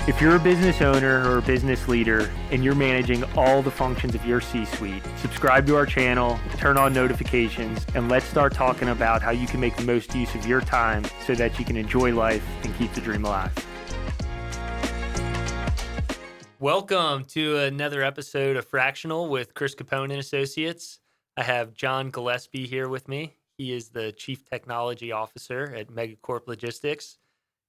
If you're a business owner or a business leader and you're managing all the functions of your C-suite, subscribe to our channel, turn on notifications, and let's start talking about how you can make the most use of your time so that you can enjoy life and keep the dream alive. Welcome to another episode of Fractional with Chris Capone and Associates. I have John Gillespie here with me. He is the Chief Technology Officer at MegaCorp Logistics.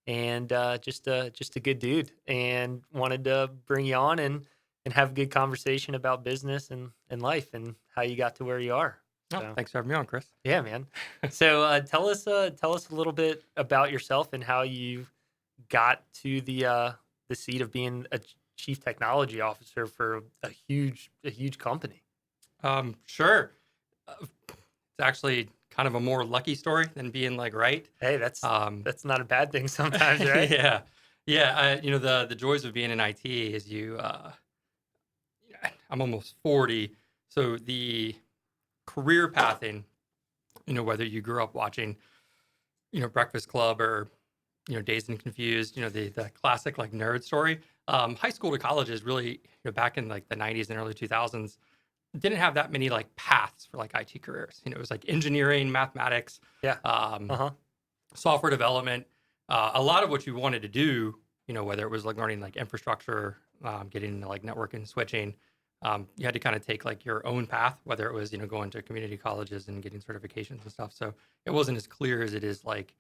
And just a good dude, and wanted to bring you on and have a good conversation about business and life and how you got to where you are. So, thanks for having me on, Chris. Yeah, man. So tell us a little bit about yourself and how you got to the seat of being a chief technology officer for a huge company. Sure. It's actually kind of a more lucky story than being like right. Hey, that's not a bad thing sometimes, right? Yeah. The joys of being in IT is I'm almost 40, so the career pathing, whether you grew up watching, Breakfast Club or, Dazed and Confused, the classic like nerd story. High school to college is really, back in like the 90s and early 2000s. Didn't have that many like paths for like IT careers. It was like engineering, mathematics, software development. A lot of what you wanted to do, whether it was like learning like infrastructure, getting into like networking and switching, you had to kind of take like your own path, whether it was, going to community colleges and getting certifications and stuff. So it wasn't as clear as it is like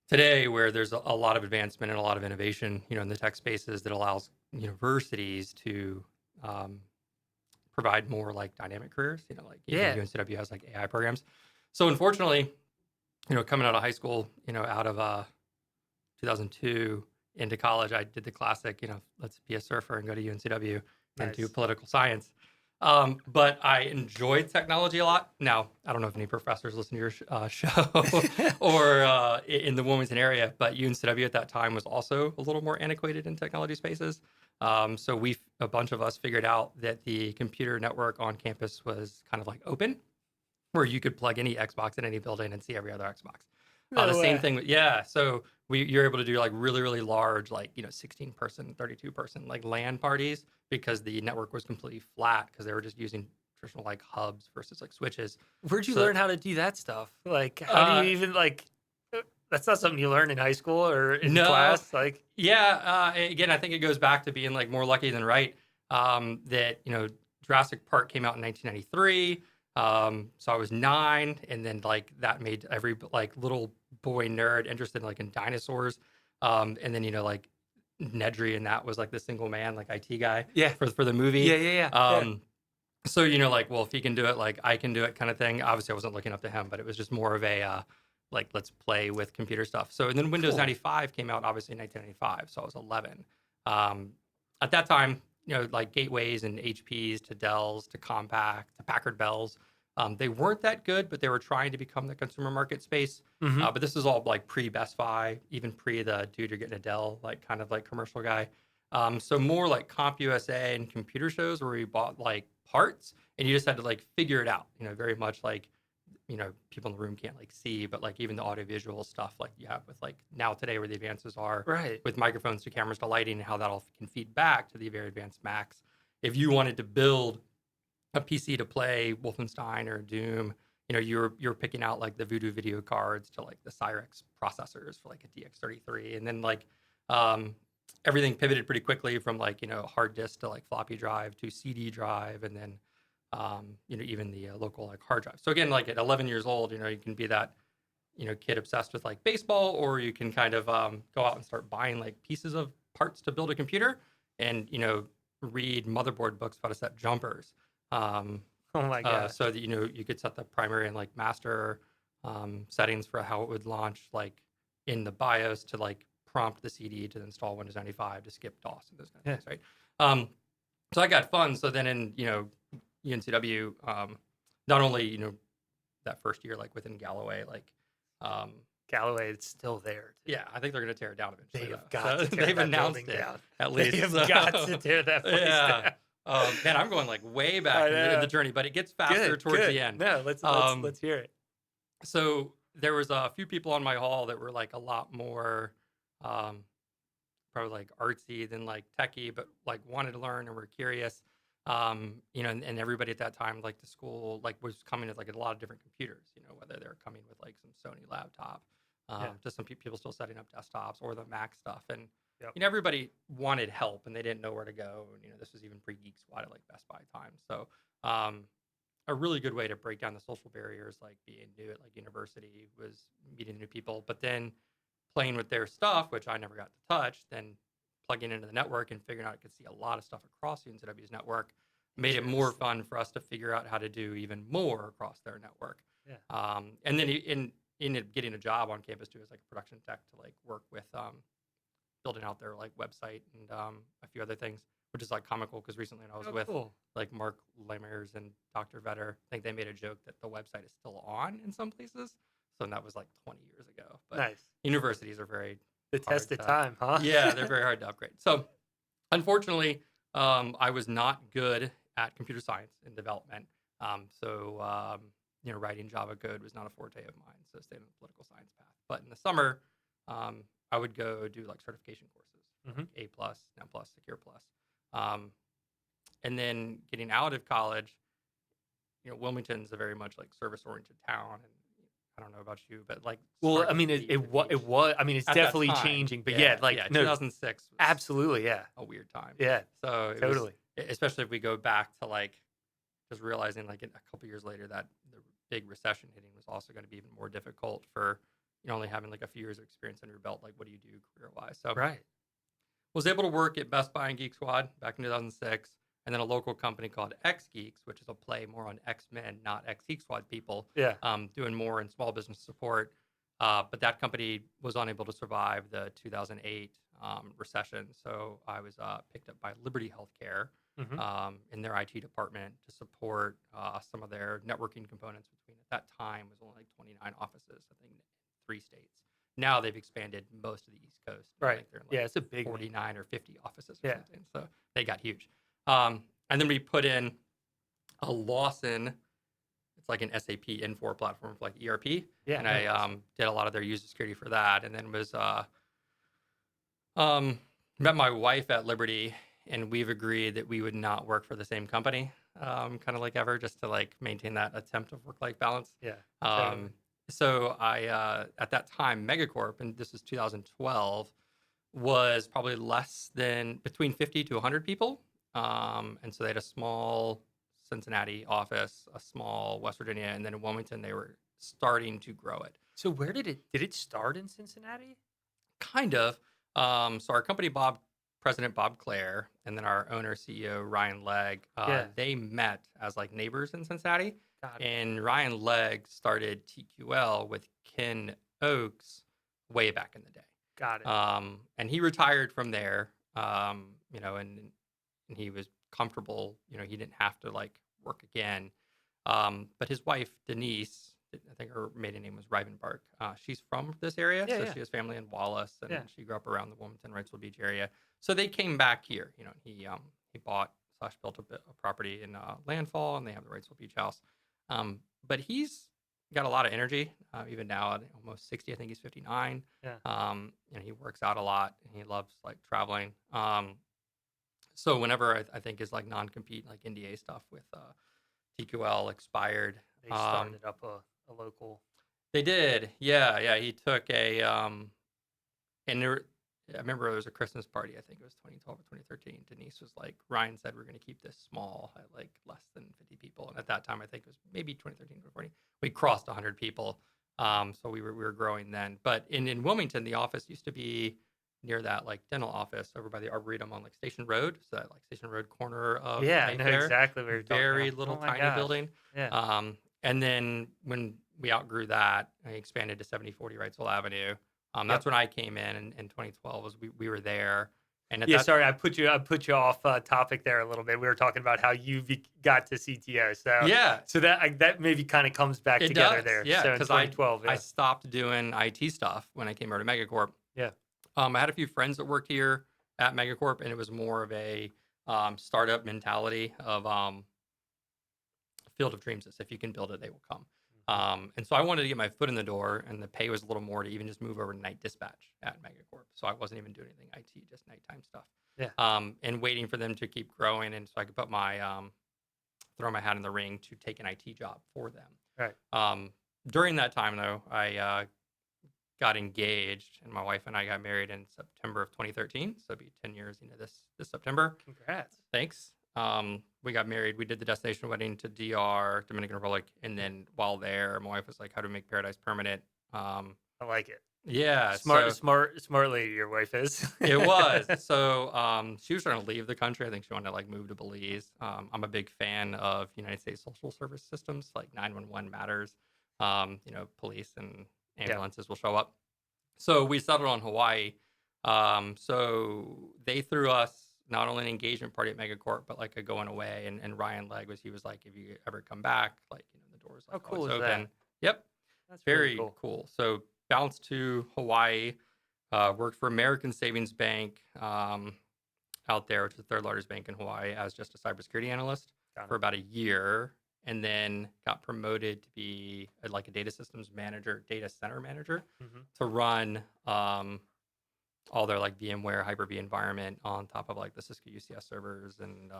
today, where there's a lot of advancement and a lot of innovation, in the tech spaces that allows universities to provide more like dynamic careers, UNCW has like AI programs. So unfortunately, coming out of high school, out of 2002 into college, I did the classic, let's be a surfer and go to UNCW and do political science. But I enjoyed technology a lot. Now, I don't know if any professors listen to your show or in the Wilmington area, but UNCW at that time was also a little more antiquated in technology spaces. So a bunch of us figured out that the computer network on campus was kind of like open, where you could plug any Xbox in any building and see every other Xbox. Same thing. So you're able to do like really, really large, like, 16 person, 32 person, like LAN parties, because the network was completely flat because they were just using traditional like hubs versus like switches. Where'd you learn how to do that stuff? Like, how do you even like, that's not something you learn in high school or in class. Like, again, I think it goes back to being like more lucky than right. That, Jurassic Park came out in 1993. So I was 9, and then like that made every like little boy nerd interested like in dinosaurs. And then, like Nedry, and that was like the single man, like IT guy for the movie. So, like, well, if he can do it, like I can do it kind of thing. Obviously I wasn't looking up to him, but it was just more of a, like, let's play with computer stuff. So, and then Windows 95 came out obviously in 1995. So I was 11. At that time, like gateways and HPs to Dells to Compaq to Packard Bells. They weren't that good, but they were trying to become the consumer market space. But this is all like pre-Best Buy, even pre the dude, you're getting a Dell, like kind of like commercial guy. So more like CompUSA and computer shows where we bought like parts and you just had to like figure it out, very much like, people in the room can't like see, but like even the audiovisual stuff like you have with like now today where the advances are with microphones to cameras to lighting and how that all can feed back to the very advanced Macs. If you wanted to build a PC to play Wolfenstein or Doom, you're picking out like the Voodoo video cards to like the Cyrix processors for like a DX33. And then like everything pivoted pretty quickly from like, hard disk to like floppy drive to CD drive. And then, even the local like hard drive. So again, like at 11 years old, you can be that, kid obsessed with like baseball, or you can kind of go out and start buying like pieces of parts to build a computer and, read motherboard books about how to set jumpers. Oh my god! So that you could set the primary and like master settings for how it would launch, like in the BIOS to like prompt the CD to install Windows 95 to skip DOS and those kind of things, right? So I got fun. So then in UNCW, not only that first year like within Galloway, like Galloway is still there. Yeah, I think they're going to tear it down eventually. They have got to tear they've that announced building it down. at least. They have got to tear that place down. Man, I'm going like way back in the journey, but it gets faster towards the end. No, let's hear it. So there was a few people on my hall that were like a lot more probably like artsy than like techie, but like wanted to learn and were curious. And everybody at that time, like the school, like was coming with like a lot of different computers. Whether they're coming with like some Sony laptop, Yeah. just some people still setting up desktops or the Mac stuff, and Yep. everybody wanted help and they didn't know where to go. And this was even pre Geek Squad at like Best Buy time, so. A really good way to break down the social barriers, like being new at like university, was meeting new people, but then playing with their stuff, which I never got to touch, then plugging into the network and figuring out I could see a lot of stuff across the NCW's network made it more Interesting. fun for us to figure out how to do even more across their network. Yeah. And then in it, getting a job on campus too as like a production tech to like work with building out their like website and a few other things, which is like comical because recently when I was with Cool. like Mark Lemers and Dr. Vetter, I think they made a joke that the website is still on in some places. So that was like 20 years ago. But Nice. universities are very The hard test of to, time, huh? yeah, they're very hard to upgrade. So unfortunately, I was not good at computer science and development. Writing Java code was not a forte of mine. So I stayed on the political science path. But in the summer, I would go do like certification courses, Mhm. like A plus, N plus, Secure plus. And then getting out of college, Wilmington's a very much like service oriented town. And I don't know about you, but like Well, I starting mean, to it see it the wa it age was. I mean, it's at that definitely time. changing, but yeah, Yeah, like yeah. no, 2006 was absolutely, yeah, a weird time. yeah, So it was, totally. especially if we go back to like just realizing like a couple years later that the big recession hitting was also going to be even more difficult for only having like a few years of experience under your belt. Like, what do you do career wise? So Right. was able to work at Best Buy and Geek Squad back in 2006, and then a local company called X Geeks, which is a play more on X Men, not X Geek Squad people, Yeah. doing more in small business support. But that company was unable to survive the 2008 recession, so I was picked up by Liberty Healthcare Mhm. in their IT department to support some of their networking components. Between at that time was only like 29 offices, I think, in 3 states. Now they've expanded most of the East Coast. I Right. think they're in Yeah, like it's a big name. 49 or 50 offices or Yeah. something. So they got huge. And then we put in a Lawson. It's like an SAP Infor platform for like ERP. Yeah, And no, I awesome. did a lot of their user security for that. And then was met my wife at Liberty, and we've agreed that we would not work for the same company, kind of like ever, just to like maintain that attempt of work-life balance. Yeah, totally. Um, so I, at that time, Megacorp, and this is 2012, was probably less than between 50 to 100 people. And so they had a small Cincinnati office, a small West Virginia, and then in Wilmington, they were starting to grow it. So where did it start in Cincinnati? Kind of. So our company, President Bob Clare, and then our owner, CEO Ryan Legg, Yeah, they met as like neighbors in Cincinnati. got it. And Ryan Legg started TQL with Ken Oakes way back in the day. Got it. And he retired from there, and he was comfortable. He didn't have to like work again. But his wife, Denise, I think her maiden name was Rivenbark. She's from this area, Yeah, so yeah, she has family in Wallace, and yeah. she grew up around the Wilmington, Wrightsville Beach area. So they came back here. He bought / built a property in Landfall, and they have the Wrightsville Beach house. But he's got a lot of energy, even now at almost 60. I think he's 59. Yeah. He works out a lot, and he loves like traveling. So whenever I think his like non-compete, like NDA stuff with TQL expired. They started up a local. They did. Yeah, yeah. He took and I remember it was a Christmas party. I think it was 2012 or 2013. Denise was like, Ryan said we're going to keep this small at like less than 50 people. And at that time, I think it was maybe 2013, 2014. We crossed 100 people. So we were growing then. But in Wilmington, the office used to be near that like dental office over by the Arboretum on like Station Road. So that like Station Road corner of Yeah, I know Mayfair. exactly what you're talking Very about. little Oh my tiny gosh. building. Yeah. And then when we outgrew that, I expanded to 7040 Wrightsville Avenue. That's Yep. when I came in 2012. Was we were there, and at Yeah, that sorry, I put you off topic there a little bit. We were talking about how you got to CTO, so yeah, that maybe kind of comes back it together does, there. yeah, So in because 2012, I yeah, stopped doing IT stuff when I came over to Megacorp. yeah, I had a few friends that worked here at Megacorp, and it was more of a startup mentality of Field of Dreams. Is if you can build it, they will come. And so I wanted to get my foot in the door, and the pay was a little more to even just move over to night dispatch at MegaCorp. So I wasn't even doing anything IT, just nighttime stuff. Yeah. And waiting for them to keep growing, and so I could put my throw my hat in the ring to take an IT job for them. Right. During that time, though, I got engaged, and my wife and I got married in September of 2013. So it'll be 10 years, this September. Congrats. Thanks. We got married. We did the destination wedding to DR, Dominican Republic, and then while there, my wife was like, "How to make paradise permanent?" I like it. Yeah, Smart, so smart, smart lady. Your wife is. it was. So she was trying to leave the country. I think she wanted to like move to Belize. I'm a big fan of United States social service systems, like 911 matters. Police and Yeah. ambulances will show up. So we settled on Hawaii. So they threw us not only an engagement party at Megacorp, but like a going away. And Ryan Legg he was like, if you ever come back, like, the door's How like cool always is open. that? Yep. That's really Very cool. cool. So bounced to Hawaii, worked for American Savings Bank out there, which is the third largest bank in Hawaii, as just a cybersecurity analyst Got for it. about a year, and then got promoted to be like a data systems manager, data center manager, Hmm. to run all their like VMware Hyper-V environment on top of like the Cisco UCS servers, and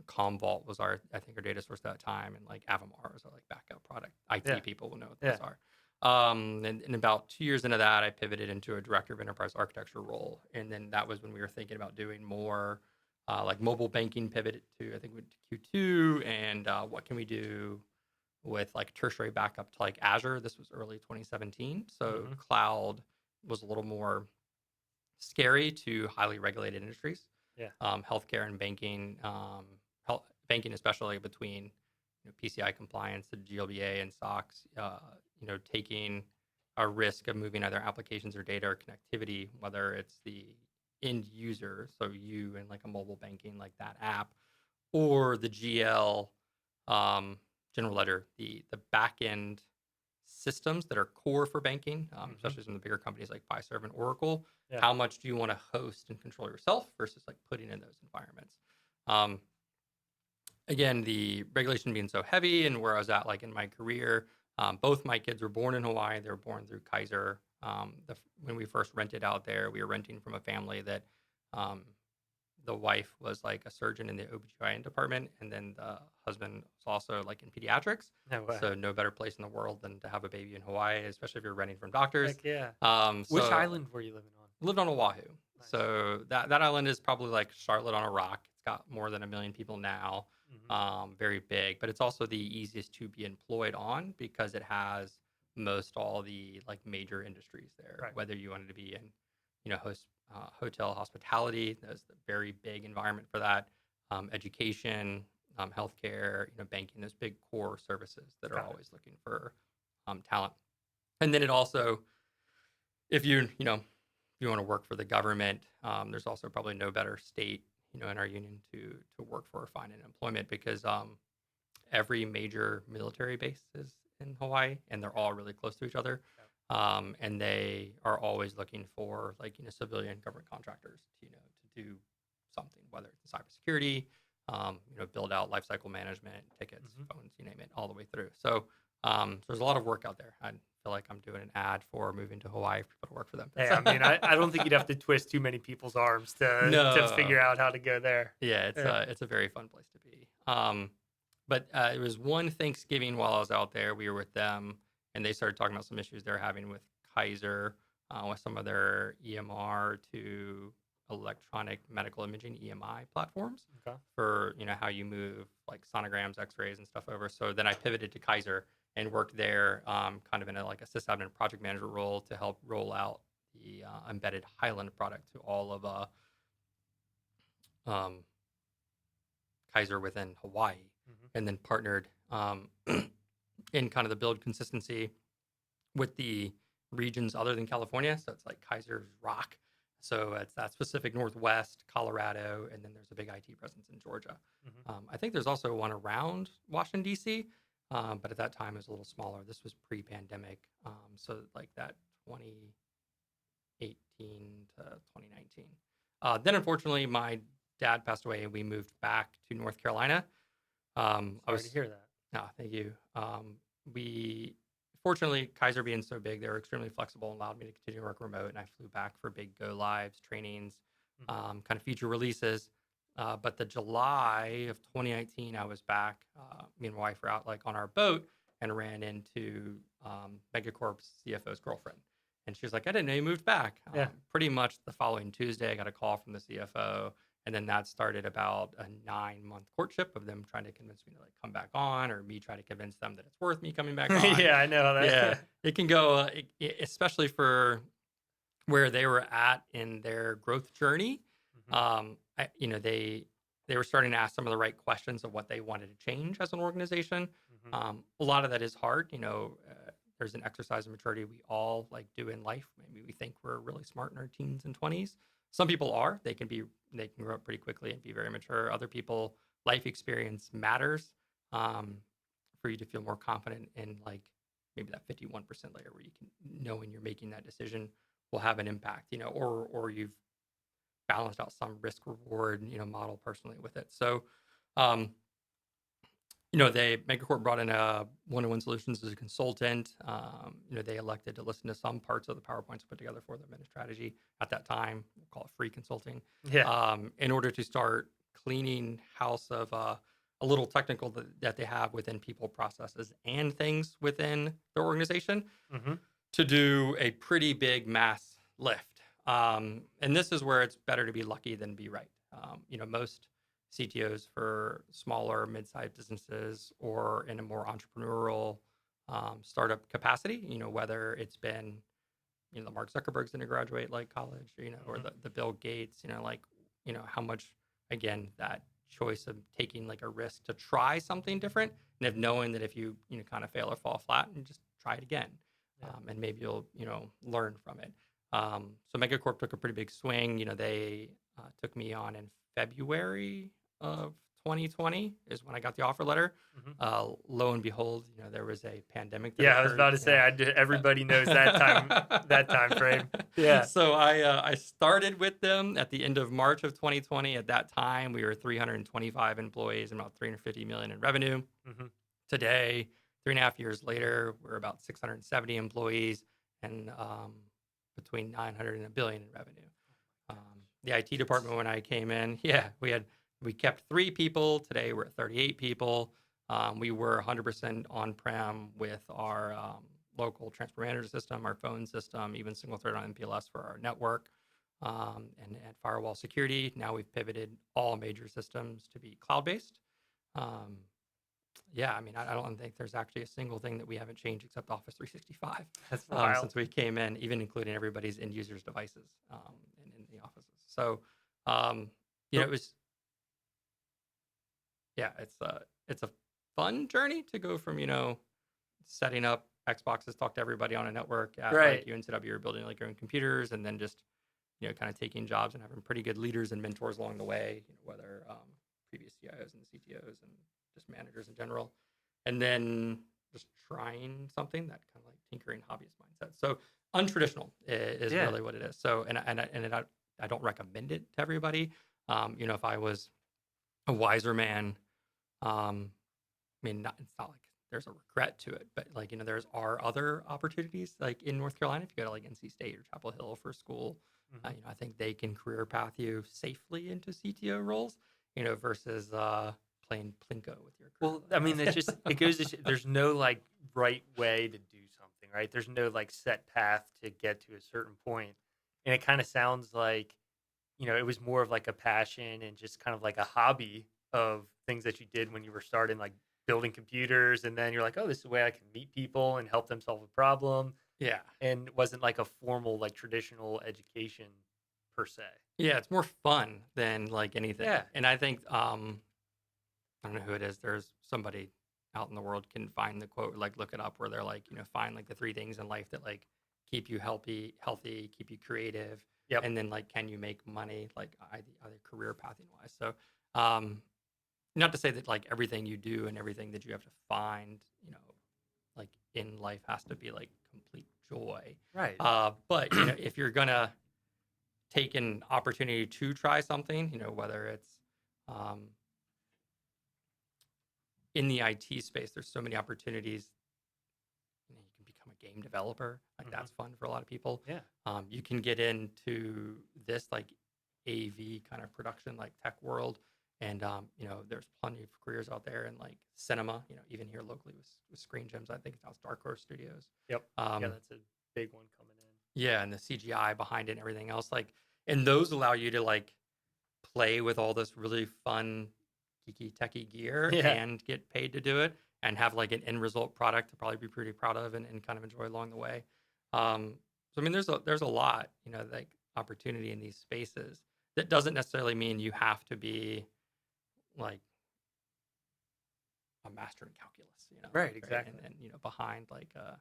Commvault was I think our data source at that time, and like Avamar was our like backup product. Yeah. IT people will know what Yeah. those are. And about 2 years into that, I pivoted into a director of enterprise architecture role, and then that was when we were thinking about doing more like mobile banking. Pivoted to I think we went to Q2, and what can we do with like tertiary backup to like Azure. This was early 2017, so Hmm. cloud was a little more scary to highly regulated industries, Yeah. healthcare and banking, banking especially between PCI compliance, the GLBA and SOX, taking a risk of moving either applications or data or connectivity, whether it's the end user, so you and like a mobile banking like that app, or the GL, general ledger, the back end systems that are core for banking, Hmm. especially some of the bigger companies like Fiserv and Oracle. Yeah. How much do you want to host and control yourself versus like putting in those environments? Um, Again, the regulation being so heavy, and where I was at like in my career, both my kids were born in Hawaii. They were born through Kaiser. When we first rented out there, we were renting from a family that um, the wife was like a surgeon in the OBGYN department, and then the husband was also like in pediatrics. No way. So no better place in the world than to have a baby in Hawaii, especially if you're renting from doctors. Heck yeah. Which So island were you living on? lived on Oahu. Nice. So that island is probably like Charlotte on a rock. It's got more than 1 million people now. Hmm. Very big, but it's also the easiest to be employed on because it has most all the like major industries there. Right. Whether you wanted to be in, hotel hospitality, that's the very big environment for that. Education, healthcare, banking, those big core services that are Got it. always looking for talent. And then it also, if you want to work for the government, there's also probably no better state, in our union to work for or find an employment, because every major military base is in Hawaii, and they're all really close to each other. Yep. And they are always looking for like civilian government contractors to do something, whether it's in cybersecurity, build out lifecycle management, tickets, Hmm. phones, you name it, all the way through. So there's a lot of work out there. I feel like I'm doing an ad for moving to Hawaii for people to work for them. Hey, I mean, I don't think you'd have to twist too many people's arms to No, figure out how to go there. yeah, Yeah. it's a very fun place to be. But it was one Thanksgiving while I was out there, we were with them, and they started talking about some issues they're having with Kaiser, with some of their EMR to electronic medical imaging (EMI) platforms Okay. for how you move like sonograms, X-rays, and stuff over. So then I pivoted to Kaiser and worked there, kind of in a like a sysadmin project manager role to help roll out the embedded Highland product to all of um, Kaiser within Hawaii, Hmm. and then partnered in kind of the build consistency with the regions other than California. So it's like Kaiser's Rock. So it's that specific Northwest, Colorado, and then there's a big IT presence in Georgia. Hmm. I think there's also one around Washington, D.C., but at that time it was a little smaller. This was pre-pandemic. So like that 2018 to 2019. Then unfortunately, my dad passed away, and we moved back to North Carolina. I Sorry to was hear that. no, thank you. we fortunately, Kaiser being so big, they were extremely flexible and allowed me to continue to work remote. And I flew back for big go lives, trainings, Mhm. kind of feature releases. But the July of 2019, I was back. Me and my wife were out like on our boat and ran into Megacorp's CFO's girlfriend. And she was like, I didn't know you moved back. Yeah. Pretty much the following Tuesday, I got a call from the CFO. And then that started about a 9-month courtship of them trying to convince me to like come back on, or me try to convince them that it's worth me coming back on. Yeah, I know Yeah, that. it can go, especially for where they were at in their growth journey. Mhm. They were starting to ask some of the right questions of what they wanted to change as an organization. Mhm. A lot of that is hard. There's an exercise of maturity we all like do in life. Maybe we think we're really smart in our teens and 20s. Some people are. They can grow up pretty quickly and be very mature. Other people, life experience matters um, for you to feel more confident in like maybe that 51% layer where you can know when you're making that decision will have an impact, or you've balanced out some risk reward, model personally with it. So, um, they Megacorp brought in a one-on-one solutions as a consultant. They elected to listen to some parts of the PowerPoints put together for them in a strategy at that time. We'll call it free consulting, Yeah. in order to start cleaning house of a little technical that they have within people, processes, and things within their organization Mhm. to do a pretty big mass lift. And this is where it's better to be lucky than be right. Most CTOs for smaller, mid-sized businesses or in a more entrepreneurial startup capacity, whether it's been, the Mark Zuckerberg's going to graduate like college, or Mhm. the Bill Gates, how much, again, that choice of taking like a risk to try something different and of knowing that if you kind of fail or fall flat and just try it again. Yeah. And maybe you'll, learn from it. So Megacorp took a pretty big swing. They took me on in February of 2020 is when I got the offer letter. Mhm. Lo and behold, there was a pandemic that Yeah, I was occurred. about to say everybody knows that time frame. Yeah. So I started with them at the end of March of 2020. At that time, we were 325 employees and about 350 million in revenue. Mhm. Today, 3.5 years later, we're about 670 employees and between 900 and a billion in revenue. The IT department when I came in, yeah, we kept 3 people. Today we're at 38 people. We were 100% on-prem with our local transport manager system, our phone system, even single thread on MPLS for our network, and firewall security. Now we've pivoted all major systems to be cloud-based. Um, yeah, I mean, I don't think there's actually a single thing that we haven't changed except Office 365 That's wild. since we came in, even including everybody's end users' devices in the offices. So, um, So it was, yeah, it's a fun journey to go from setting up Xboxes, talk to everybody on a network at like right. UNCW, or building like your own computers, and then just kind of taking jobs and having pretty good leaders and mentors along the way, whether previous CIOs and CTOs and just managers in general, and then just trying something that kind of like tinkering hobbyist mindset. So untraditional is Yeah. really what it is. So I don't recommend it to everybody. If I was a wiser man, it's not like there's a regret to it, but like, there's are other opportunities like in North Carolina. If you go to like NC State or Chapel Hill for school, Mhm. I think they can career path you safely into CTO roles, versus playing Plinko with your Well, I mean, it's career. just it goes to there's no like right way to do something, right? There's no like set path to get to a certain point. And it kind of sounds like, it was more of like a passion and just kind of like a hobby of things that you did when you were starting like building computers, and then you're like, "Oh, this is a way I can meet people and help them solve a problem." Yeah. And wasn't like a formal like traditional education per se. Yeah, it's more fun than like anything. Yeah. And I think I don't know who it is. There's somebody out in the world can find the quote, like look it up, where they're like, find like the 3 things in life that like keep you healthy, keep you creative, Yep. and then like can you make money, like either career pathing wise. So, um, not to say that like everything you do and everything that you have to find, like in life has to be like complete joy. Right. But if you're gonna take an opportunity to try something, whether it's um, in the IT space, there's so many opportunities game developer. Like Hmm. that's fun for a lot of people. Yeah. You can get into this like AV kind of production, like tech world. And there's plenty of careers out there in like cinema. Even here locally with Screen Gems, I think it's Dark Horse Studios. Yep. Yeah, Um, that's a big one coming in. yeah, and the CGI behind it and everything else, like, and those allow you to like play with all this really fun, geeky, techie gear Yeah. and get paid to do it and have like an end result product to probably be pretty proud of and kind of enjoy along the way. So I mean, there's a lot, like opportunity in these spaces. That doesn't necessarily mean you have to be like a master in calculus, Right. right? Exactly. And behind like a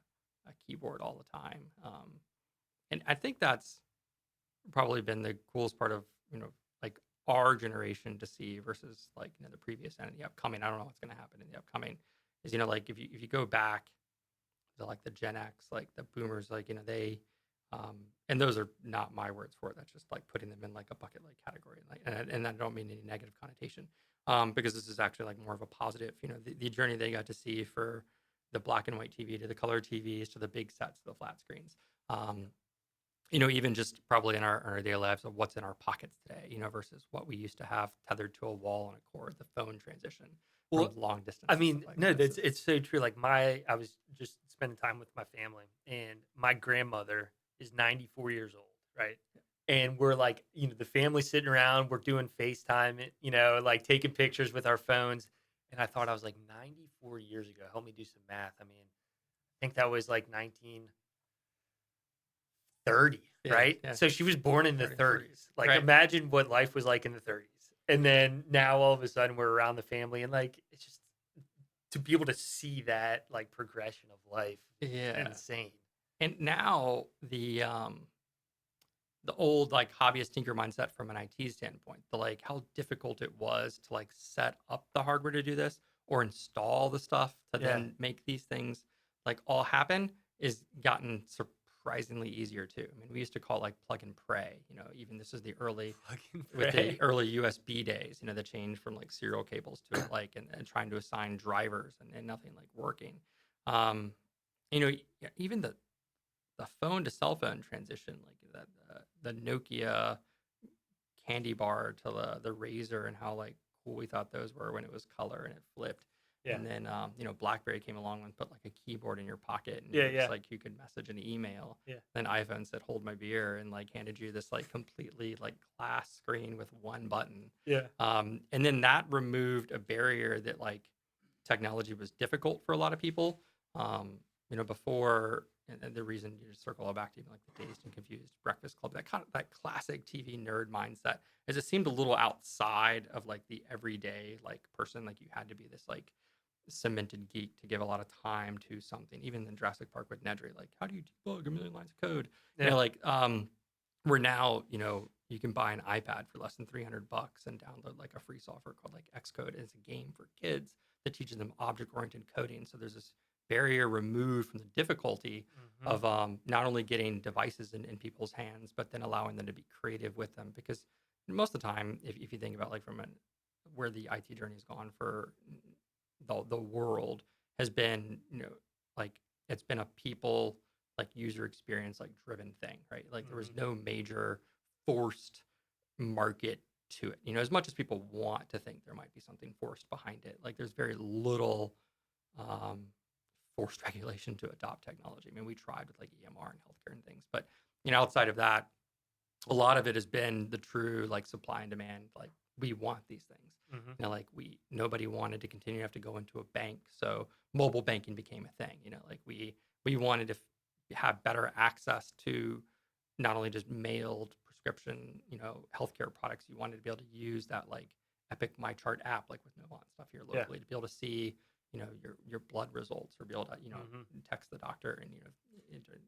keyboard all the time. And I think that's probably been the coolest part of like our generation to see versus like the previous and the upcoming. I don't know what's going to happen in the upcoming. Is like if you go back to like the Gen X, like the Boomers, like they and those are not my words for it. That's just like putting them in like a bucket like category, and I don't mean any negative connotation, because this is actually like more of a positive. The journey they got to see for the black and white TV to the color TVs to the big sets to the flat screens. Even just probably in our daily lives of what's in our pockets today, versus what we used to have tethered to a wall on a cord, the phone transition from Well, long I distance and stuff mean, like no, that. that's it's so true. Like I was just spending time with my family, and my grandmother is 94 years old, right? And we're like, the family sitting around, we're doing FaceTime, like taking pictures with our phones. And I thought I was like 94 years ago. Help me do some math. I mean, I think that was like 1930, Yeah, right? yeah, So she was born in the 30s, 40s, 30s. Like right? imagine what life was like in the 30s. And then now all of a sudden we're around the family and like it's just to be able to see that like progression of life is Yeah, insane. and now the old like hobbyist tinker mindset from an IT standpoint, the like how difficult it was to like set up the hardware to do this or install the stuff to Yeah. then make these things like all happen is gotten surprisingly easier too. I mean, we used to call it like plug and pray, even this is the early Plug and with the pray. early USB days, the change from like serial cables to it, like and trying to assign drivers and nothing like working. Um, even the phone to cell phone transition, like that the Nokia candy bar to the Razor and how like cool we thought those were when it was color and it flipped. Yeah. And then BlackBerry came along and put like a keyboard in your pocket and Yeah. it was Yeah. like you could message an email. Yeah. Then iPhone said hold my beer and like handed you this like completely like glass screen with one button. Yeah. And then that removed a barrier that like technology was difficult for a lot of people. Before, and the reason you just circle all back to even like the Dazed and Confused Breakfast Club, that kind of that classic TV nerd mindset, is it seemed a little outside of like the everyday like person. Like you had to be this like cemented geek to give a lot of time to something. Even in Jurassic Park with Nedry, like how do you debug a million lines of code? Yeah. Where now you can buy an iPad for less than $300 and download like a free software called like Xcode. It's a game for kids that teaches them object-oriented coding. So there's this barrier removed from the difficulty Hmm. of not only getting devices in people's hands, but then allowing them to be creative with them. Because most of the time, if you think about like where the IT journey has gone for the world has been, like it's been a people like user experience like driven thing, right? Like there was Hmm. no major forced market to it. As much as people want to think there might be something forced behind it, like there's very little um, forced regulation to adopt technology. I mean, we tried with like EMR and healthcare and things, but outside of that, a lot of it has been the true like supply and demand. Like we want these things. Hmm. Like nobody wanted to continue to have to go into a bank, so mobile banking became a thing. Like we wanted to have better access to not only just mailed prescription, healthcare products. You wanted to be able to use that like Epic My Chart app, like with Novant stuff here Yeah. locally, to be able to see your blood results or be able to Hmm. text the doctor and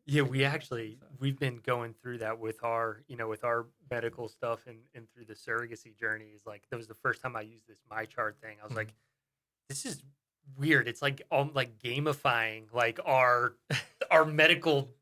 Yeah, so. we've been going through that with our medical stuff and through the surrogacy journey. Is like that was the first time I used this my chart thing. I was Mhm. like, this is weird. It's like gamifying like our medical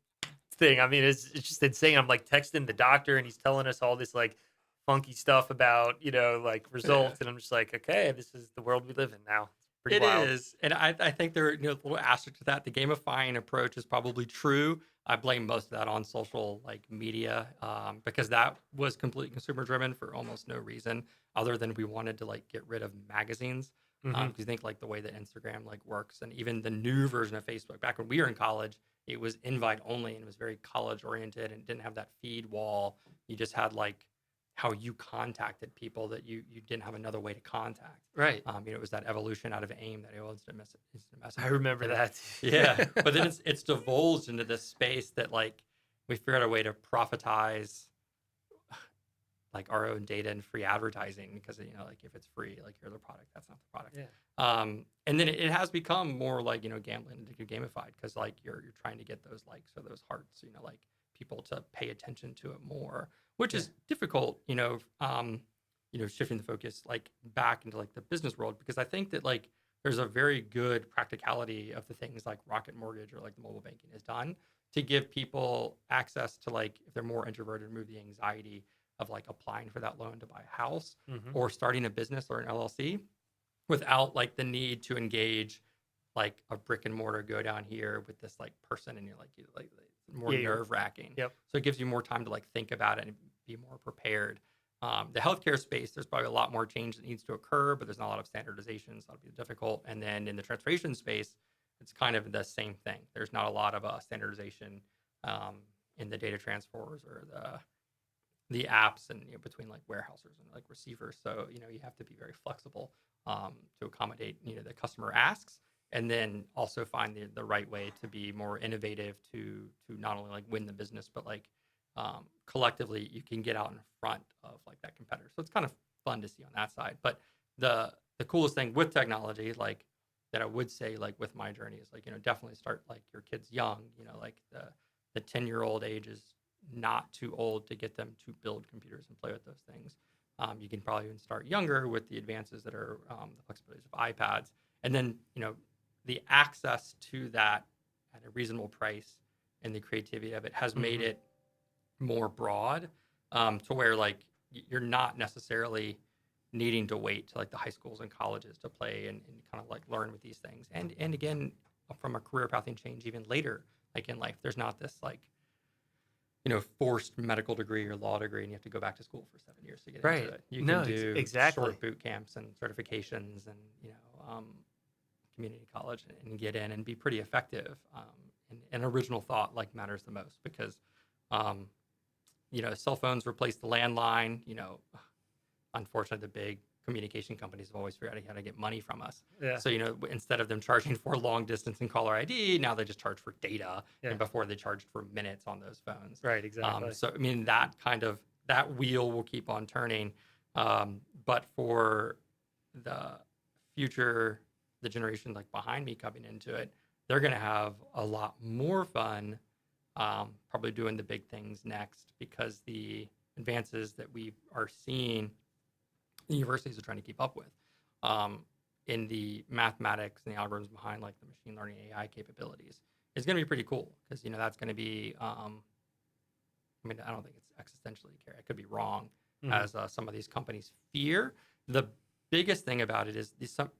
thing. I mean, it's just insane. I'm like texting the doctor and he's telling us all this like funky stuff about like Yeah. results, and I'm just like, okay, this is the world we live in now. Pretty It wild. is, and I think there are, a little asterisk to that. The gamifying approach is probably true. I blame most of that on social like media, because that was completely consumer driven for almost no reason other than we wanted to like get rid of magazines. Hmm. 'Cause you think like the way that Instagram like works, and even the new version of Facebook back when we were in college, it was invite only and it was very college oriented and didn't have that feed wall. You just had like how you contacted people that you didn't have another way to contact. Right. It was that evolution out of AIM, that instant I messenger. remember And that. yeah, but then it's divulged into this space that like we figured out a way to profitize like our own data and free advertising because like if it's free, like you're the product, that's not the product. Yeah. And then it has become more like gambling and gamified because like you're trying to get those likes or those hearts, like people to pay attention to it more, which Yeah. is difficult, shifting the focus like back into like the business world because I think that like there's a very good practicality of the things like Rocket Mortgage or like the mobile banking is done to give people access to like if they're more introverted, remove the anxiety of like applying for that loan to buy a house Hmm. or starting a business or an LLC without like the need to engage like a brick and mortar go down here with this like person and you're like more Yeah. You're. nerve wracking. Yep. So it gives you more time to like think about it and be more prepared. The healthcare space, there's probably a lot more change that needs to occur, but there's not a lot of standardization, so that'll be difficult. And then in the transportation space, it's kind of the same thing. There's not a lot of standardization um, in the data transfers or the apps and between like warehouses and like receivers. So you have to be very flexible to accommodate the customer asks, and then also find the right way to be more innovative to not only like win the business, but like collectively you can get out in front of like that competitor. So it's kind of fun to see on that side. But the coolest thing with technology, like that I would say like with my journey is like definitely start like your kids young. Like the 10-year-old age is not too old to get them to build computers and play with those things. You can probably even start younger with the advances that are the flexibilities of iPads, and then the access to that at a reasonable price and the creativity of it has made Hmm. it more broad to where like you're not necessarily needing to wait to like the high schools and colleges to play and kind of like learn with these things. And again, from a career pathing change even later, like in life, there's not this like forced medical degree or law degree, and you have to go back to school for 7 years to get into Right. it. You can No. do Exactly. short boot camps and certifications, and community college, and get in and be pretty effective. And original thought like matters the most because, um, cell phones replace the landline. Unfortunately, the big communication companies have always figured out how to get money from us. Yeah. So, instead of them charging for long distance and caller ID, now they just charge for data. Yeah. And before they charged for minutes on those phones. Right. Exactly. So, I mean, that wheel will keep on turning. But for the future, the generation like behind me coming into it, they're going to have a lot more fun, probably doing the big things next because the advances that we are seeing the universities are trying to keep up with in the mathematics and the algorithms behind like the machine learning AI capabilities is going to be pretty cool because that's going to be I mean I don't think it's existentially scary. I could be wrong Hmm. as some of these companies fear. The biggest thing about it is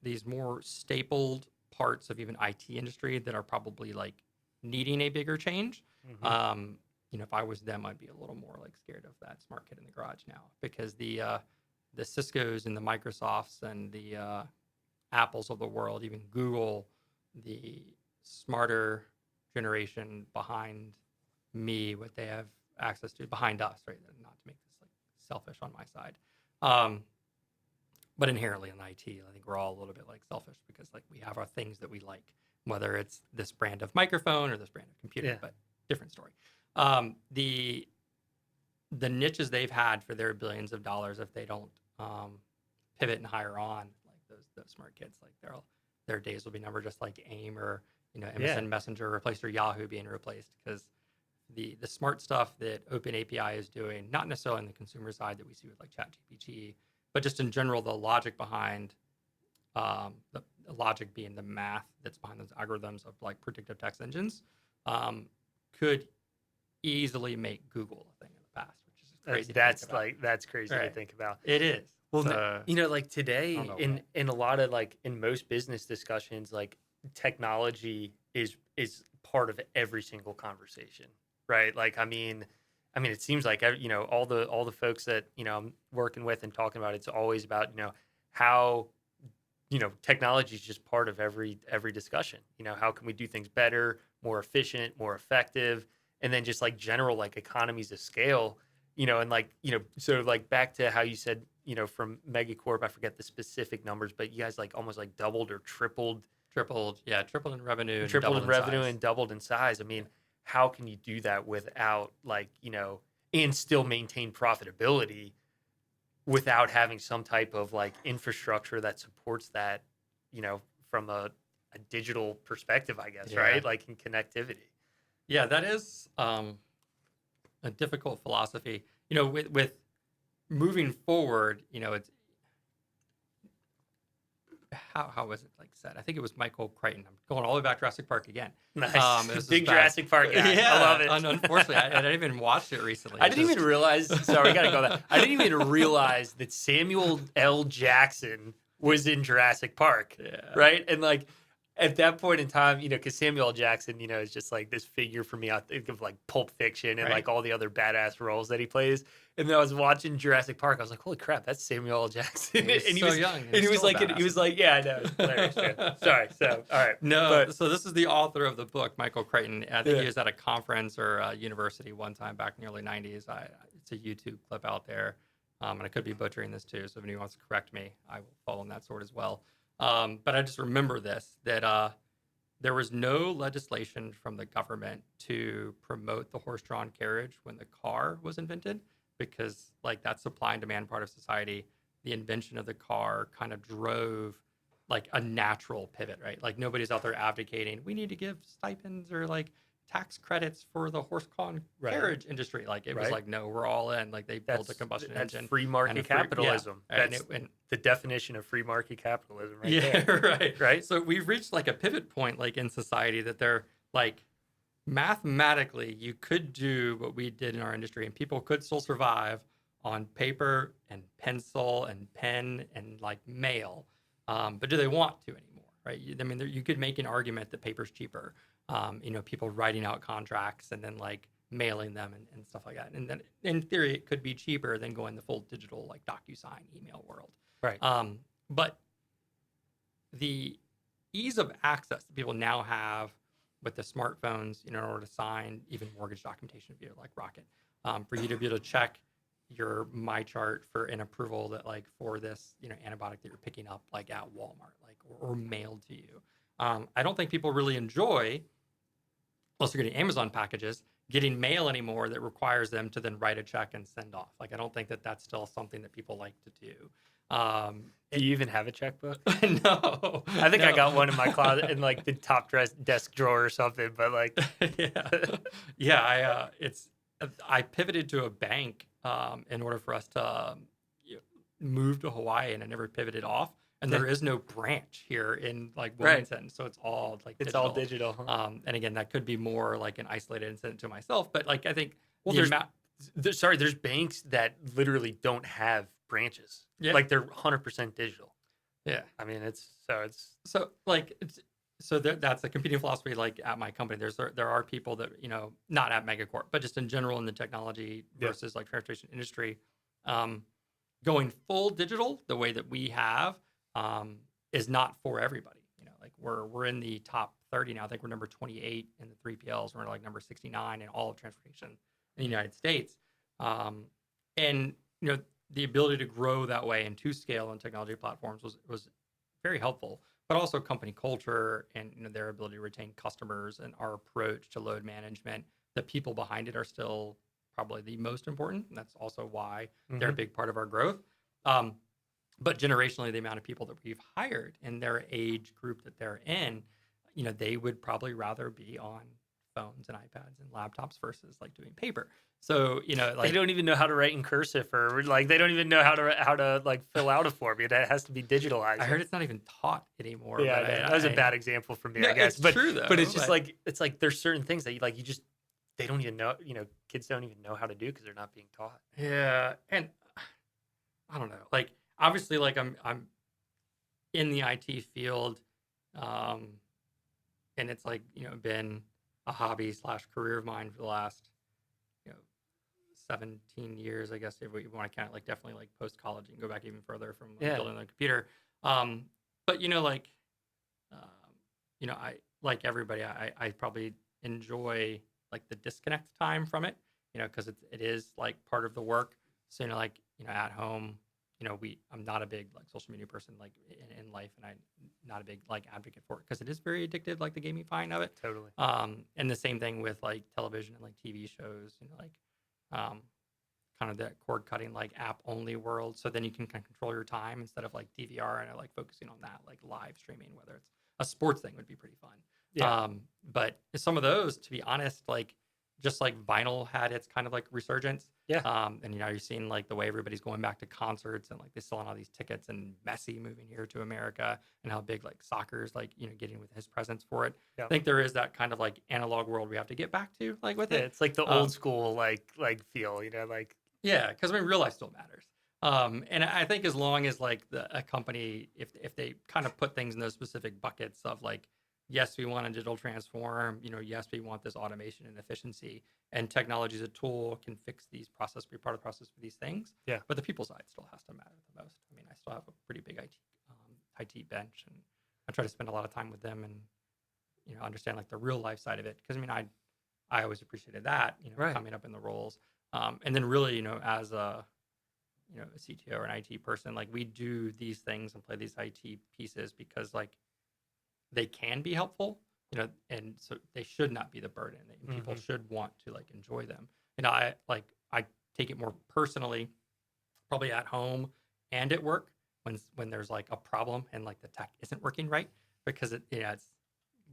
these more stapled parts of even IT industry that are probably like needing a bigger change. Hmm. Um, if I was them, I'd be a little more like scared of that smart kid in the garage now because the Cisco's and the Microsofts and the Apples of the world, even Google, the smarter generation behind me, what they have access to behind us, right? Not to make this like selfish on my side. Um, but inherently in IT, I think we're all a little bit like selfish because like we have our things that we like, whether it's this brand of microphone or this brand of computer, Yeah. but different story. The niches they've had for their billions of dollars, if they don't pivot and hire on like those smart kids, like their days will be numbered, just like AIM or Yeah. MSN Messenger replaced or Yahoo being replaced because the smart stuff that Open API is doing, not necessarily on the consumer side that we see with like ChatGPT, but just in general, the logic behind the logic being the math that's behind those algorithms of like predictive text engines could easily make Google a thing in the past, which is crazy to think about. That's crazy to Right. think about. It is. Well, So like I don't today know in a lot of like in most business discussions, like technology is part of every single conversation, right? Like, I mean, it seems like all the folks that I'm working with and talking about, it's always about how technology is just part of every discussion. How can we do things better, more efficient, more effective, and then just like general like economies of scale. And like so like back to how you said from Megacorp, I forget the specific numbers, but you guys like almost like doubled or tripled in revenue and tripled doubled in in revenue size. and doubled in size. I Yeah. mean, how can you do that without like and still maintain profitability without having some type of like infrastructure that supports that, you know, from a digital perspective, I guess, Yeah. right? Like in connectivity. Yeah, that is a difficult philosophy. With moving forward, it's how was it like said? I think it was Michael Crichton. I'm going all the way back to Jurassic Park again. Nice. This is Big bad. Jurassic Park guy. I love Yeah, it. unfortunately, I didn't even watch it recently. I It's didn't just even realize, sorry, we gotta go back. I didn't even realize that Samuel L. Jackson was in Jurassic Park, yeah, right? And like at that point in time, because Samuel L. Jackson, is just like this figure for me. I think of like Pulp Fiction and right. like all the other badass roles that he plays. And then I was watching Jurassic Park. I was like, holy crap, that's Samuel L. Jackson. And he was And so young, and he's he was still a like, badass he in was like, yeah, I know, it's hilarious. Man. that. Sorry. So, all right, No, but so this is the author of the book, Michael Crichton. I think yeah, he was at a conference or a university one time back in the early '90s. It's a YouTube clip out there, and I could be butchering this too. So if anyone wants to correct me, I will fall on that sword as well. But I just remember this that there was no legislation from the government to promote the horse-drawn carriage when the car was invented, because like that supply and demand part of society, the invention of the car kind of drove like a natural pivot, right? Like nobody's out there advocating we need to give stipends or like tax credits for the horse-drawn right, carriage industry. Like it was right. like, no, we're all in. Like they built a combustion That's engine free and a market free, yeah, capitalism. and That's it and the definition of free market capitalism, right yeah, there. right. Right? So we've reached like a pivot point, like in society, that they're like mathematically you could do what we did in our industry, and people could still survive on paper and pencil and pen and like mail. But do they want to anymore? Right? I mean, you could make an argument that paper's cheaper. People writing out contracts and then like mailing them and stuff like that. And then in theory, it could be cheaper than going the full digital like DocuSign email world. Right. But the ease of access that people now have with the smartphones, in order to sign even mortgage documentation via like Rocket, for you to be able to check your my chart for an approval that like for this antibiotic that you're picking up like at Walmart, like or mailed to you. I don't think people really enjoy, unless you're getting Amazon packages, getting mail anymore that requires them to then write a check and send off. Like I don't think that that's still something that people like to do. Do you even have a checkbook? No, I think I no. got one in my closet in like the top desk drawer or something, but like Yeah, yeah. I pivoted to a bank in order for us to move to Hawaii, and I never pivoted off. And there is no branch here in like right. Wilmington, so it's all like It's digital. all digital. Huh? And again, that could be more like an isolated incident to myself, but like I think Well, the amount, there's banks that literally don't have branches. yeah, Like they're 100% digital. yeah. I mean, So like that's a competing philosophy. Like at my company, there are people that not at Megacorp, but just in general in the technology versus like transportation industry, going full digital the way that we have is not for everybody. Like we're in the top 30 now. I think we're number 28 in the 3PLs. We're like number 69 in all of transportation in the United States. And the ability to grow that way and to scale on technology platforms was very helpful, but also company culture and their ability to retain customers and our approach to load management. The people behind it are still probably the most important. And that's also why they're a big part of our growth. But generationally, the amount of people that we've hired in their age group that they're in, they would probably rather be on phones and iPads and laptops versus like doing paper. So like they don't even know how to write in cursive, or like they don't even know how to like fill out a form. It has to be digitalized. I heard it's not even taught anymore. Yeah, but that was a bad example for me, no, I guess. it's But true though. but it's just like there's certain things that you just they don't even know. Kids don't even know how to do because they're not being taught. Yeah, and I don't know. Like obviously, like I'm in the IT field, um, and it's like been a hobby slash career of mine for the last you know 17 years, I guess, if we want to count it, like definitely like post college and go back even further from like Yeah. building on the computer. Um, but like um, I like everybody, I probably enjoy like the disconnect time from it, because it is like part of the work. So like at home, I'm not a big like social media person like in life, and I'm not a big like advocate for it because it is very addictive, like the gamifying of it. Totally. And the same thing with like television and like TV shows, like um, kind of that cord cutting like app only world. So then you can kind of control your time instead of like DVR and like focusing on that like live streaming, whether it's a sports thing would be pretty fun. Yeah. But some of those, to be honest, like just like vinyl had its kind of like resurgence. Yeah. And you're seeing like the way everybody's going back to concerts and like they're selling all these tickets, and Messi moving here to America, and how big like soccer's like getting with his presence for it. Yeah. I think there is that kind of like analog world we have to get back to like with Yeah. it. It's like the old Um, school like feel, like yeah, because I mean, real life still matters. And I think as long as like a company, if they kind of put things in those specific buckets of like, yes, we want a digital transform, yes, we want this automation and efficiency, and technology as a tool can fix these process, be part of the process for these things. yeah. But the people side still has to matter the most. I mean, I still have a pretty big IT bench, and I try to spend a lot of time with them and understand like the real life side of it. Because I mean, I always appreciated that, Right. coming up in the roles. And then really, as a CTO or an IT person, like we do these things and play these IT pieces because like they can be helpful, and so they should not be the burden, and people Hmm. should want to like enjoy them. I take it more personally, probably at home and at work when there's like a problem and like the tech isn't working right, because it's a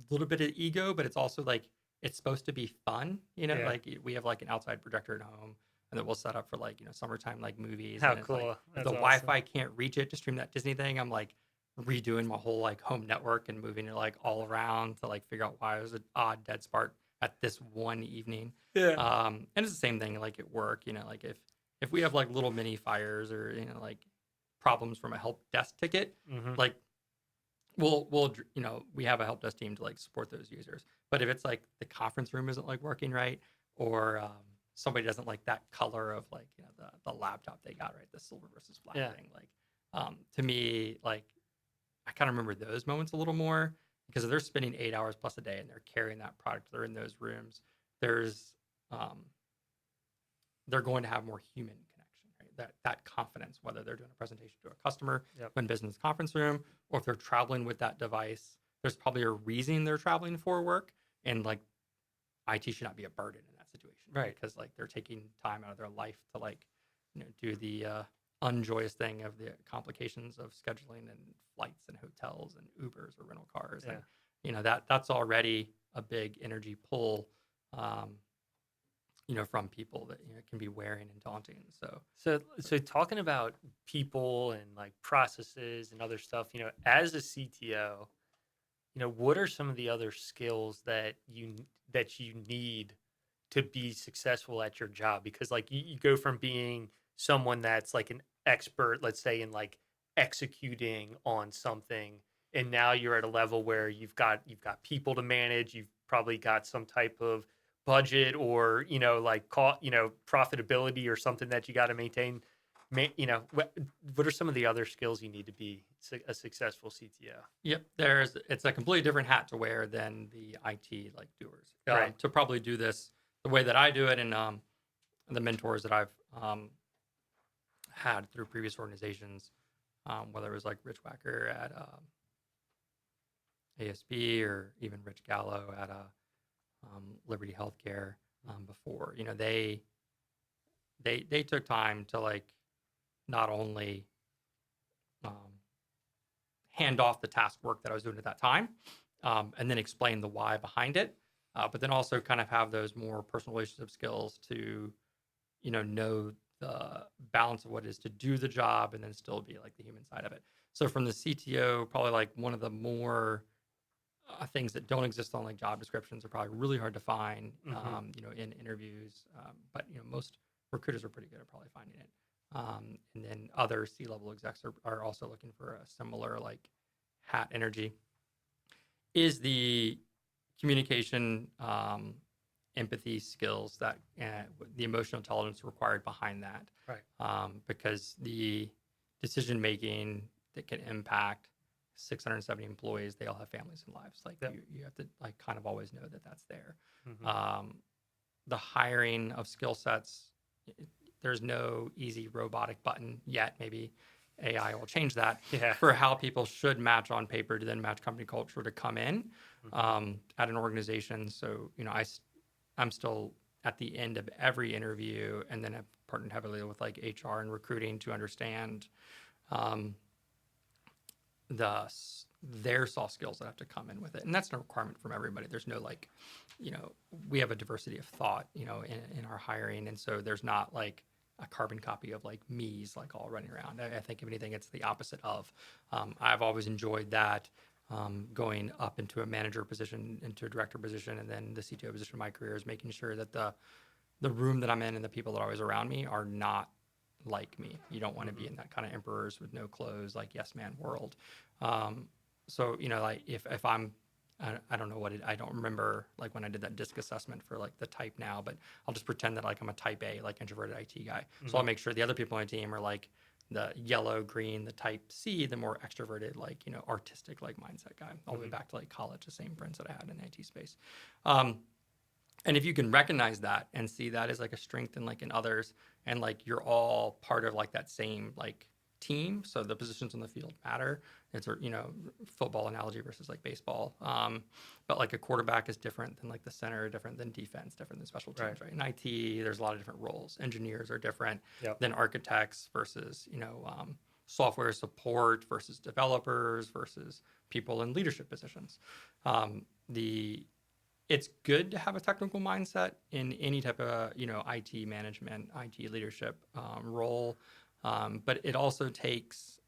little bit of ego, but it's also like it's supposed to be fun. Yeah. Like we have like an outside projector at home, and that we'll set up for like summertime like movies, How and it's like cool. if the That's awesome. Wi-Fi can't reach it to stream that Disney thing, I'm like redoing my whole like home network and moving it like all around to like figure out why there's an odd dead spot at this one evening. Yeah. And it's the same thing like at work, like if we have like little mini fires or like problems from a help desk ticket, Hmm. like we have a help desk team to like support those users. But if it's like the conference room isn't like working right, or somebody doesn't like that color of like the laptop they got, right, the silver versus black Yeah. thing, like to me, like I kind of remember those moments a little more, because if they're spending 8 hours plus a day and they're carrying that product, they're in those rooms, there's um, they're going to have more human connection, right? That confidence, whether they're doing a presentation to a customer Yep. in business conference room, or if they're traveling with that device, there's probably a reason they're traveling for work, and like IT should not be a burden in that situation, Right. because like they're taking time out of their life to like do the unjoyous thing of the complications of scheduling and flights and hotels and Ubers or rental cars, Yeah. and that's already a big energy pull. Um, from people that can be wearing and daunting. So So talking about people and like processes and other stuff, as a CTO, what are some of the other skills that you need to be successful at your job? Because like you go from being someone that's like an expert, let's say in like executing on something, and now you're at a level where you've got people to manage, you've probably got some type of budget or like profitability or something that you got to maintain. What are some of the other skills you need to be a successful CTO? yep, it's a completely different hat to wear than the IT like doers. Right. To probably do this the way that I do it, and the mentors that I've had through previous organizations, whether it was like Rich Wacker at ASB, or even Rich Gallo at Liberty Healthcare before. They took time to like not only um, hand off the task work that I was doing at that time, and then explain the why behind it, but then also kind of have those more personal relationship skills to know the balance of what it is to do the job and then still be like the human side of it. So from the CTO, probably like one of the more things that don't exist on like job descriptions are probably really hard to find, Hmm. in interviews. But most recruiters are pretty good at probably finding it. And then other C-level execs are also looking for a similar like hat energy. Is the communication, empathy skills that the emotional intelligence required behind that, Right. because the decision making that can impact 670 employees, they all have families and lives. Like Yep. you have to like kind of always know that that's there. Hmm. Um, the hiring of skill sets, there's no easy robotic button yet. Maybe AI will change that Yeah. for how people should match on paper to then match company culture to come in Hmm. at an organization. So, I'm still at the end of every interview, and then I've partnered heavily with like HR and recruiting to understand um, their soft skills that have to come in with it. And that's no requirement from everybody. There's no like, we have a diversity of thought, in our hiring. And so there's not like a carbon copy of like me's like all running around. I think if anything, it's the opposite of. I've always enjoyed that. Going up into a manager position, into a director position, and then the CTO position of my career is making sure that the room that I'm in and the people that are always around me are not like me. You don't want to be Hmm. in that kind of emperors with no clothes, like yes man world. Um, so like if I'm, I don't know I don't remember like when I did that DISC assessment for like the type now, but I'll just pretend that like I'm a type A, like introverted IT guy. So Hmm. I'll make sure the other people on my team are like the yellow, green, the type C, the more extroverted, like, artistic, like mindset guy, all the way Hmm. back to like college, the same friends that I had in the IT space. Um, and if you can recognize that and see that as like a strength in like in others, and like you're all part of like that same like team, so the positions on the field matter. It's football analogy versus like baseball, but like a quarterback is different than like the center, different than defense, different than special Right. teams, right? In IT there's a lot of different roles. Engineers are different Yep. than architects versus software support versus developers versus people in leadership positions. The It's good to have a technical mindset in any type of IT management, IT leadership role, but it also takes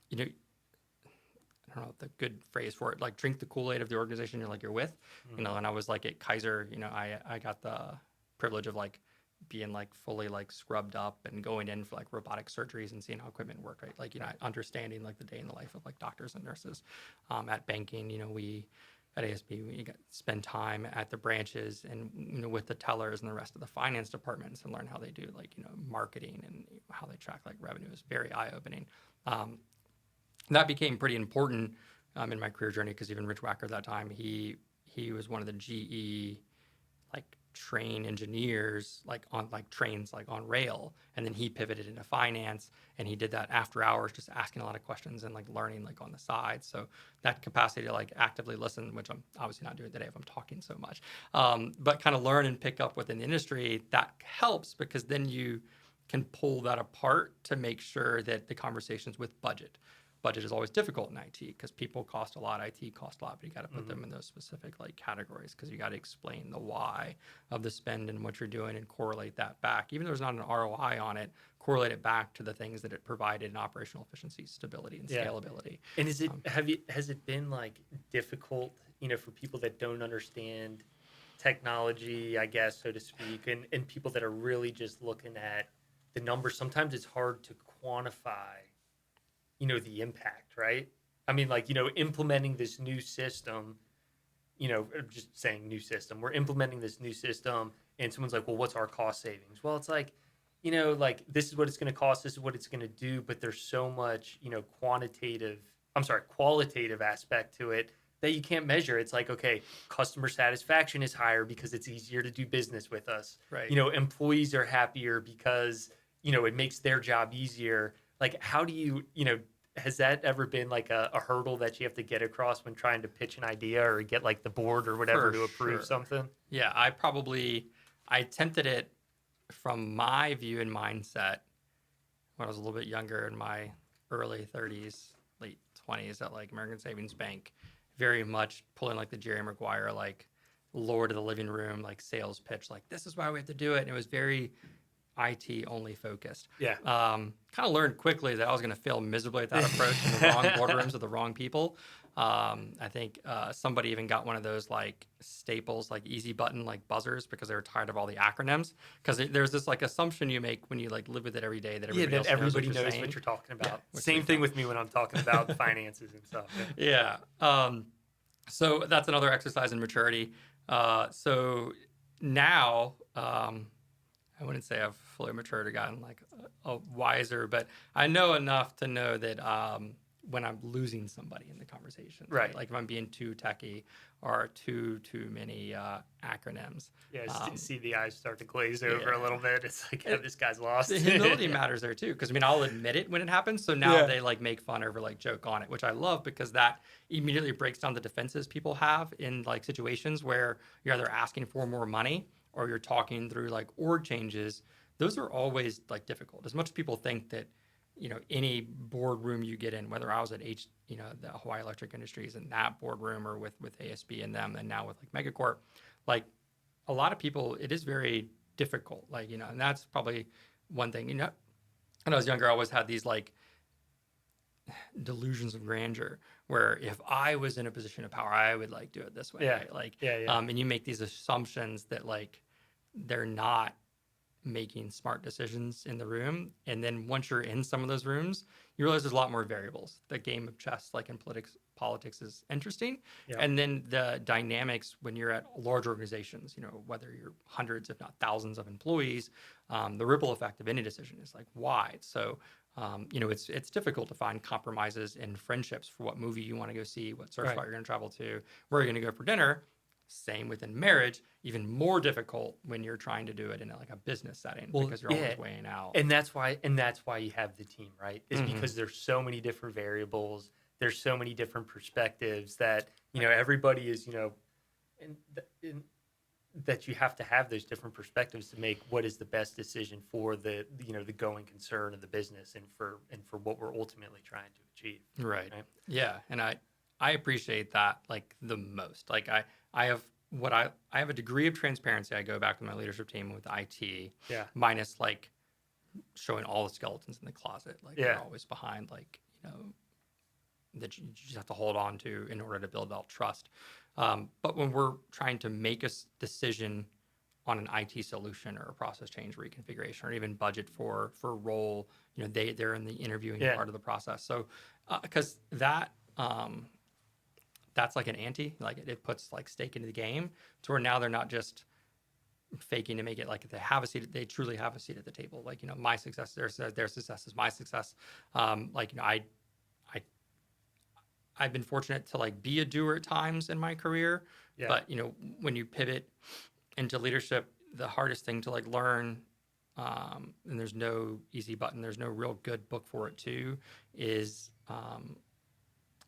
you know I don't know the good phrase for it, like drink the Kool-Aid of the organization you're with. Hmm. And I was like at Kaiser, I got the privilege of like being like fully like scrubbed up and going in for like robotic surgeries and seeing how equipment worked, right? Like, Right. understanding like the day in the life of like doctors and nurses. At banking, we at ASB, we spend time at the branches and with the tellers and the rest of the finance departments and learn how they do like marketing and how they track like revenue is very eye opening. Um, that became pretty important in my career journey because even Rich Wacker at that time, he was one of the GE like train engineers like on like trains like on rail, and then he pivoted into finance, and he did that after hours, just asking a lot of questions and like learning like on the side. So that capacity to like actively listen, which I'm obviously not doing today if I'm talking so much, but kind of learn and pick up within the industry, that helps because then you can pull that apart to make sure that the conversations with budget is always difficult in IT because people cost a lot, IT cost a lot, but you got to put Hmm. them in those specific like categories because you got to explain the why of the spend and what you're doing and correlate that back. Even though there's not an ROI on it, correlate it back to the things that it provided in operational efficiency, stability, and Yeah. scalability. And Um, has it been like difficult, for people that don't understand technology, I guess, so to speak, and people that are really just looking at the numbers? Sometimes it's hard to quantify, the impact, right? I mean, like, implementing this new system, or just saying new system, we're implementing this new system, and someone's like, well, what's our cost savings? Well, it's like, like this is what it's going to cost, this is what it's going to do, but there's so much, qualitative aspect to it that you can't measure. It's like, okay, customer satisfaction is higher because it's easier to do business with us. right. Employees are happier because, it makes their job easier. Like, how do has that ever been like a hurdle that you have to get across when trying to pitch an idea or get like the board or whatever For to approve sure. something? Yeah, I attempted it from my view and mindset when I was a little bit younger in my early 30s, late 20s at like American Savings Bank, very much pulling like the Jerry Maguire, like Lord of the Living Room, like sales pitch, like this is why we have to do it. And it was very IT only focused. Yeah. Kind of learned quickly that I was going to fail miserably at that approach in the wrong boardrooms with the wrong people. I think somebody even got one of those like staples, like easy button, like buzzers, because they were tired of all the acronyms. Because there's this like assumption you make when you like live with it every day that Yeah, everybody that else knows what everybody you're knows what saying. you're talking Yeah, about. which they Same thing don't. with me when I'm talking about finances and stuff. Yeah. So that's another exercise in maturity. So now, I wouldn't say I've fully matured or gotten like a wiser, but I know enough to know that when I'm losing somebody in the conversations, Right. like if I'm being too techie or too many acronyms. Yeah, Um, see the eyes start to glaze over a yeah. little bit. It's like, oh, It, this guy's the lost. humility matters there too, because I mean I'll admit it when it happens. So now Yeah. they like make fun of or like joke on it, which I love because that immediately breaks down the defenses people have in like situations where you're either asking for more money or you're talking through like org changes. Those are always like difficult. As much as people think that any boardroom you get in, whether I was at the Hawaii Electric Industries in that boardroom or with ASB and them, and now with like MegaCorp, like a lot of people, it is very difficult. Like, and that's probably one thing, when I was younger, I always had these like delusions of grandeur where if I was in a position of power, I would like do it this way. Yeah. Right? Like, Yeah. and you make these assumptions that like they're not making smart decisions in the room. And then once you're in some of those rooms, you realize there's a lot more variables. The game of chess, like in politics is interesting. Yeah. And then the dynamics when you're at large organizations, whether you're hundreds, if not thousands of employees, the ripple effect of any decision is like wide. So, it's difficult to find compromises in friendships for what movie you want to go see, what search Right. spot you're going to travel to, where you're going to go for dinner. Same within marriage, even more difficult when you're trying to do it in like a business setting because you're always weighing out. And that's why you have the team, right? Is because there's so many different variables, there's so many different perspectives that, everybody is, in that you have to have those different perspectives to make what is the best decision for the the going concern of the business and for what we're ultimately trying to achieve. Right. Yeah, and I appreciate that like the most. Like I have I have a degree of transparency. I go back to my leadership team with IT. Yeah. Minus like showing all the skeletons in the closet. Like they're always behind like, that you just have to hold on to in order to build out trust. But when we're trying to make a decision on an IT solution or a process change reconfiguration or even budget for a role, they're in the interviewing part of the process. So because that's like an ante, like it puts like stake into the game to where now they're not just faking to make it like they truly have a seat at the table. Like, my success, their success is my success. I've been fortunate to like be a doer at times in my career, but when you pivot into leadership, the hardest thing to like learn, and there's no easy button, there's no real good book for it too, is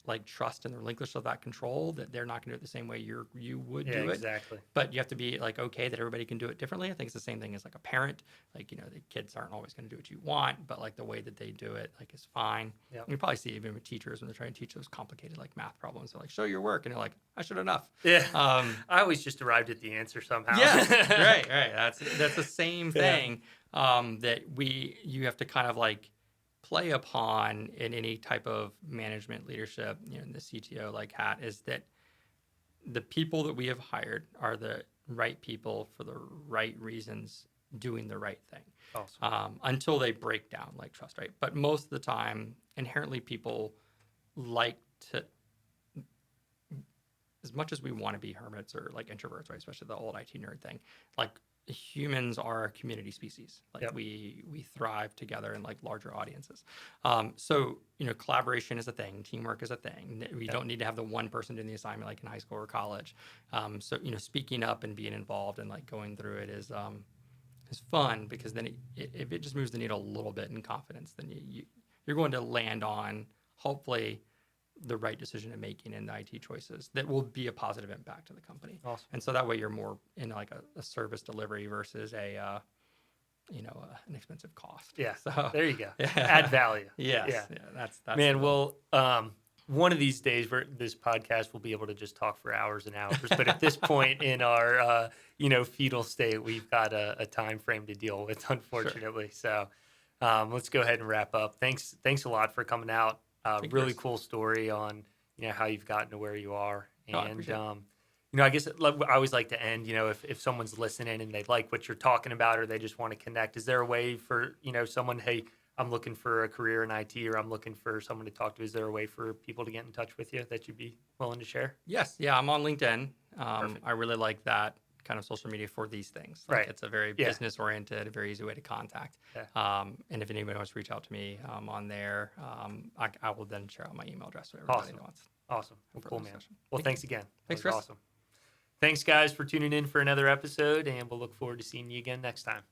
like trust and the relinquish of that control that they're not going to do it the same way you would do it. Exactly. But you have to be like okay that everybody can do it differently. I think it's the same thing as like a parent. Like the kids aren't always going to do what you want, but like the way that they do it like is fine. Yep. You probably see even with teachers when they're trying to teach those complicated like math problems. They're like, show your work, and you're like, I should enough. Yeah. I always just arrived at the answer somehow. Yeah. Right. That's the same thing that you have to kind of like play upon in any type of management leadership, in the CTO like hat, is that the people that we have hired are the right people for the right reasons doing the right thing. Awesome. Until they break down like trust, right? But most of the time, inherently people like to, as much as we want to be hermits or like introverts, right? Especially the old IT nerd thing, like humans are a community species. Like we thrive together in like larger audiences. So collaboration is a thing, teamwork is a thing. We don't need to have the one person doing the assignment like in high school or college. So speaking up and being involved and like going through it is fun, because then if it just moves the needle a little bit in confidence, then you're going to land on hopefully the right decision making in the IT choices that will be a positive impact to the company. Awesome. And so that way you're more in like a service delivery versus an expensive cost. Yeah. So there you go. Add value. Yes. Yeah. That's man. Well, one of these days, this podcast will be able to just talk for hours and hours. But at this point in our, fetal state, we've got a time frame to deal with, unfortunately. Sure. So let's go ahead and wrap up. Thanks a lot for coming out. Really cool story on, how you've gotten to where you are. No, I And, appreciate it. I guess I always like to end, if someone's listening and they like what you're talking about or they just want to connect, is there a way for, someone, hey, I'm looking for a career in IT or I'm looking for someone to talk to. Is there a way for people to get in touch with you that you'd be willing to share? Yes, yeah, I'm on LinkedIn. Perfect. I really like that kind of social media for these things. Like Right. it's a very Yeah. business oriented, a very easy way to contact. Yeah. And if anybody wants to reach out to me on there, I will then share out my email address with everybody Awesome. that wants. Awesome. Well, for cool, the man. discussion. Well, Thank you. thanks again. Thanks, That was Chris. awesome. Thanks, guys, for tuning in for another episode, and we'll look forward to seeing you again next time.